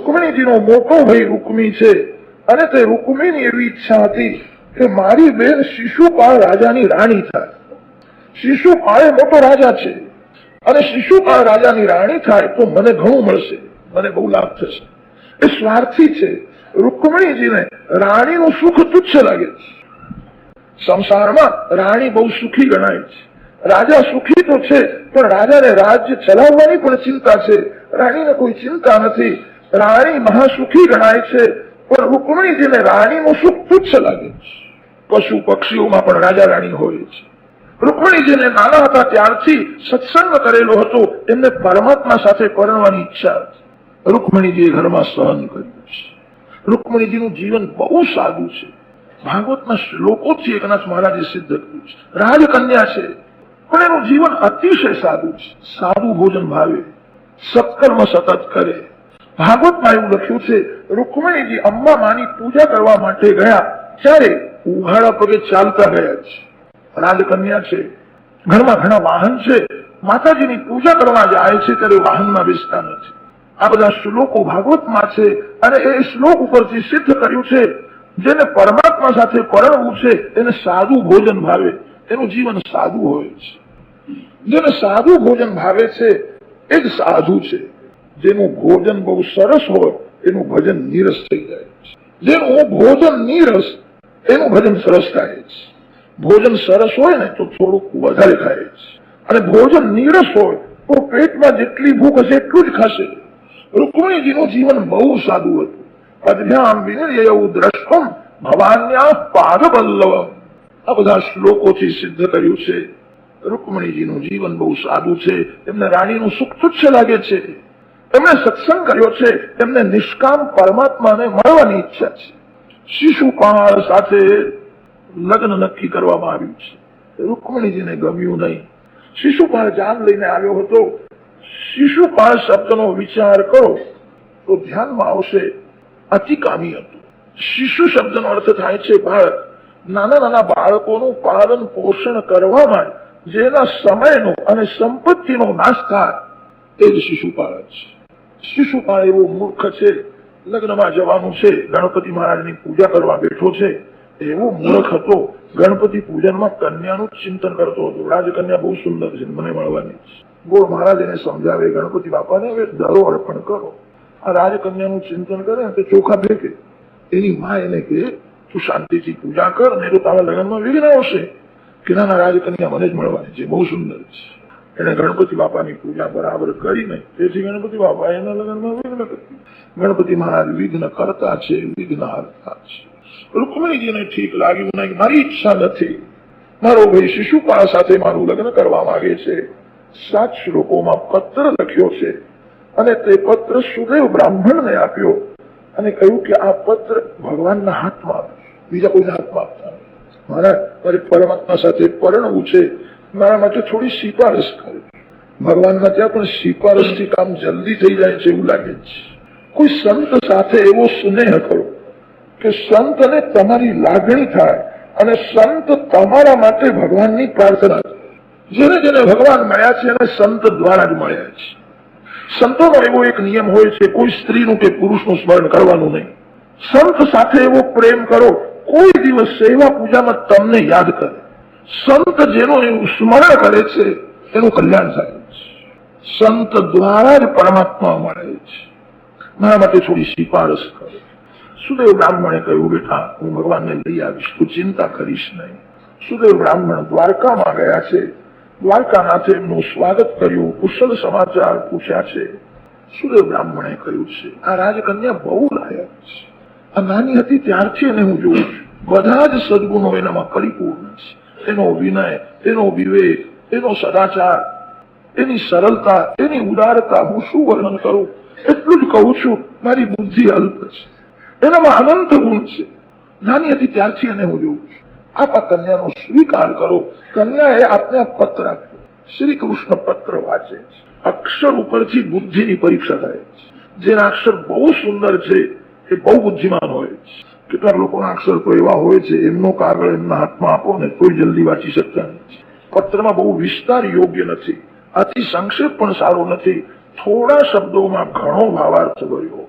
રૂકમિણીજીનો મોટો ભાઈ રૂકમી છે અને તે રૂકમીની એવી ઈચ્છા હતી કે મારી બેન શિશુપાળ રાજાની રાણી થાય. શિશુપાળ એ મોટો રાજા છે અને શિશુપાળ રાજાની રાણી થાય તો મને ઘણું મળશે, મને બહુ લાભ થશે. એ સ્વાર્થી છે. રૂકમિણીજીને રાણીનું સુખ તુચ્છ લાગે છે. સંસારમાં રાણી બહુ સુખી ગણાય છે. રાજા સુખી તો છે પણ રાજાને રાજ્ય ચલાવવાની પણ ચિંતા છે. રાણીને કોઈ ચિંતા નથી. રાણી મહાસુખી ગણાય છે પણ રૂકમિણીજીને રાણીનું સુખ તુચ્છ લાગે છે. પશુ પક્ષીઓમાં પણ રાજા રાણી હોય છે. રૂકમિણીજીને નાના હતા ત્યારથી સત્સંગ કરેલો હતો. એમને પરમાત્મા સાથે પરણવાની ઈચ્છા હતી. રૂકમિણીજીએ ઘરમાં સહન કર્યું છે. રૂકમિણીજીનું જીવન બહુ સાદું છે. ભાગવતના શ્લોકોથી એકનાથ મહારાજે સિદ્ધ કર્યું છે. રાજકન્યા છે પણ એનું જીવન અતિશય સાદું છે. સાદું ભોજન ભાવે, સત્કર્મ સતત કરે. ભાગવતમાં એવું લખ્યું છે રૂકમિણીજી અંબા માની પૂજા કરવા માટે ગયા ત્યારે ઉઘાડા પગે ચાલતા ગયા છે. રાજકન્યા છે, ઘરમાં ઘણા વાહન છે, માતાજીની પૂજા કરવા જાય છે ત્યારે વાહનમાં બેસતા નથી. આ બધા શ્લોકો ભાગવતમાં છે અને એ શ્લોક ઉપરથી સિદ્ધ કર્યું છે જેને પરમાત્મા સાથે પરણવું છે એને સાદું ભોજન ભાવે, એનું જીવન સાદું હોય છે. જેને સાદું ભોજન ભાવે છે એ જ સાધુ છે. જેનું ભોજન બહુ સરસ હોય એનું ભજન નીરસ થઈ જાય છે. જેનું ભોજન નીરસ એનું ભજન સરસ થાય છે. ભોજન સરસ હોય ને તો થોડુંક વધારે ખાય છે અને ભોજન નીરસ હોય તો પેટમાં જેટલી ભૂખ હશે એટલું જ ખાશે. રૂકમિણીજીનું જીવન બહુ સાદું હતું. અધ્યામ વિનિર્યય દ્રષ્ટમ ભવાન્યા પાદપલ્લવમ. આ બધા શ્લોકોથી સિદ્ધ કર્યું છે રૂકમિણીજીનું જીવન બહુ સાદું છે. એમને રાણીનું સુખ તુચ્છ લાગે છે. એમણે સત્સંગ કર્યો છે. એમને નિષ્કામ પરમાત્માને મળવાની ઈચ્છા છે. શિશુપાળ સાથે લગ્ન નક્કી કરવામાં આવ્યું છે. રૂકમિણીજીને ગમ્યું નહીં. શિશુપાળ જાન લઈને આવ્યો હતો. શિશુપાળ શબ્દનો વિચાર કરો તો ધ્યાનમાં આવશે અતિકામી હતું. શિશુ શબ્દનો અર્થ થાય છે બાળક. નાના નાના બાળકોનું પાલન પોષણ કરવામાં જેના સમયનો અને સંપત્તિનો નાશ થાય એ જ શિશુપાળ છે. શિશુપાળ એવો મૂર્ખ છે. લગ્નમાં જવાનું છે, ગણપતિ મહારાજની પૂજા કરવા બેઠો છે. એવો મૂર્ખ હતો. ગણપતિ પૂજનમાં કન્યાનું ચિંતન કરતો હતો. રાજકન્યા બહુ સુંદર છે, મને મળવાની છે. ગોળ મહારાજ એને સમજાવે ગણપતિ બાપાને હવે દરો અર્પણ કરો. આ રાજકન્યાનું ચિંતન કરે તે ચોખા ફેંકે. એની માં એને કે તું શાંતિથી પૂજા કર ને તો તારા લગ્નમાં વિઘ્ન આવશે. કે નાના રાજકન્યા મને જ મળવાની છે, બહુ સુંદર છે. એને ગણપતિ બાપાની પૂજા બરાબર કરી નહીં. તેથી ગણપતિ બાપા એના લગ્નમાં વિઘ્ન કર્યું. ગણપતિ મહારાજ વિઘ્ન કરતા છે, વિઘ્ન હરતા છે. રૂકમિણીજીને ઠીક લાગ્યું નહીં. મારી ઈચ્છા નથી. મારો ભાઈ શિશુપાળ સાથે મારું લગ્ન કરવા માંગે છે. 7 શ્લોકોમાં પત્ર લખ્યો છે અને તે પત્ર સુદેવ બ્રાહ્મણને આપ્યો અને કહ્યું કે આ પત્ર ભગવાનના હાથમાં આપો, બીજા કોઈના હાથમાં આપતા નહીં. મારે પરમાત્મા સાથે પરણવું છે. મારા માટે થોડી સિફારસ કરે. ભગવાનના ત્યાં પણ સિફારસથી કામ જલ્દી થઈ જાય છે એવું લાગે છે. કોઈ સંત સાથે એવો સ્નેહ કરો કે સંતને તમારી લાગણી થાય અને સંત તમારા માટે ભગવાનની પ્રાર્થના કરે. જેને જેને ભગવાન મળ્યા છે એને સંત દ્વારા જ મળ્યા છે. સંતોનો એવો એક નિયમ હોય છે કોઈ સ્ત્રીનું કે પુરુષનું સ્મરણ કરવાનું નહીં. સંત સાથે એવો પ્રેમ કરો કોઈ દિવસ સેવા પૂજામાં તમને યાદ કરે. સંત જેનું એવું સ્મરણ કરે છે એનું કલ્યાણ થાય છે. સંત દ્વારા જ પરમાત્મા મળે છે. મારા માટે થોડી સિફારસ કરો. સુદેવ બ્રાહ્મણે કહ્યું બેટા હું ભગવાનને લઈ આવીશ, તું ચિંતા કરીશ નહીં. સુદેવ બ્રાહ્મણ દ્વારકામાં ગયા છે. દ્વારકાનાથે એમનું સ્વાગત કર્યું, કુશળ સમાચાર પૂછ્યા છે. સુદેવ બ્રાહ્મણે કહ્યું છે આ રાજકન્યા બહુ લાયક છે. આ નાની હતી ત્યારથી એને હું જોઉં છું. બધા જ સદગુણો એનામાં પરિપૂર્ણ છે. એનો વિનય, એનો વિવેક, એનો સદાચાર, એની સરળતા, એની ઉદારતા હું શું વર્ણન કરું. એટલું જ કહું છું મારી બુદ્ધિ અલ્પ છે. એનામાં અનંત ગુણ છે. નાની હતી ત્યારથી એને હું જોઉં છું. આપ આ કન્યાનો સ્વીકાર કરો. કન્યાએ આપને પત્ર આપ્યો. શ્રી કૃષ્ણ પત્ર વાંચે છે. અક્ષર ઉપરથી બુદ્ધિની પરીક્ષા થાય છે. જેના અક્ષર બહુ સુંદર છે એ બહુ બુદ્ધિમાન હોય છે. કેટલાક લોકોના અક્ષર તો એવા હોય છે એમનો કાગળ એમના હાથમાં આપો ને કોઈ જલ્દી વાંચી શકતા નથી. પત્રમાં બહુ વિસ્તાર યોગ્ય નથી. અતિ સંક્ષેપ પણ સારો નથી. થોડા શબ્દોમાં ઘણો ભાવાર્થ ભર્યો.